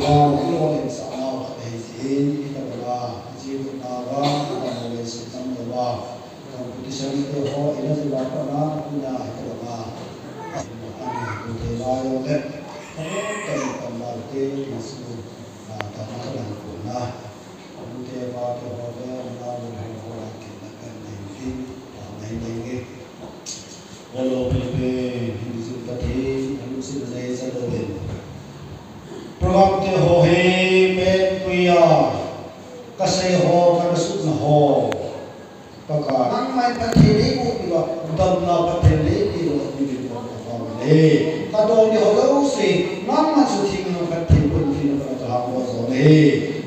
Tuhan Tuhan yang sama hati kita berdoa jiwa naga kita mulai sedang berdoa keputusan itu ini juga pernah punya berdoa Tuhan Tuhan yang kita kembali masuk tanah dan punah Tuhan walau lebih hidup tadi hidup sebenarnya sedang program te ho he pet kuya kasai ho kasut na ho paka ang mai pathili ko iwa dam na pathili iwa ni ko le kadong ni ho lo si nam ma su thing no pathil kun thi no ta ha ho so le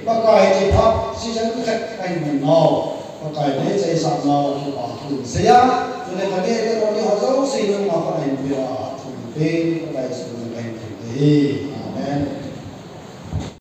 paka he chi phap si sang khat ai man no paka ne chai sa no ki pa thu se ya so le ka ne te ro ni ho lo si no ma fa ai pi a thu pe ka su ni kai le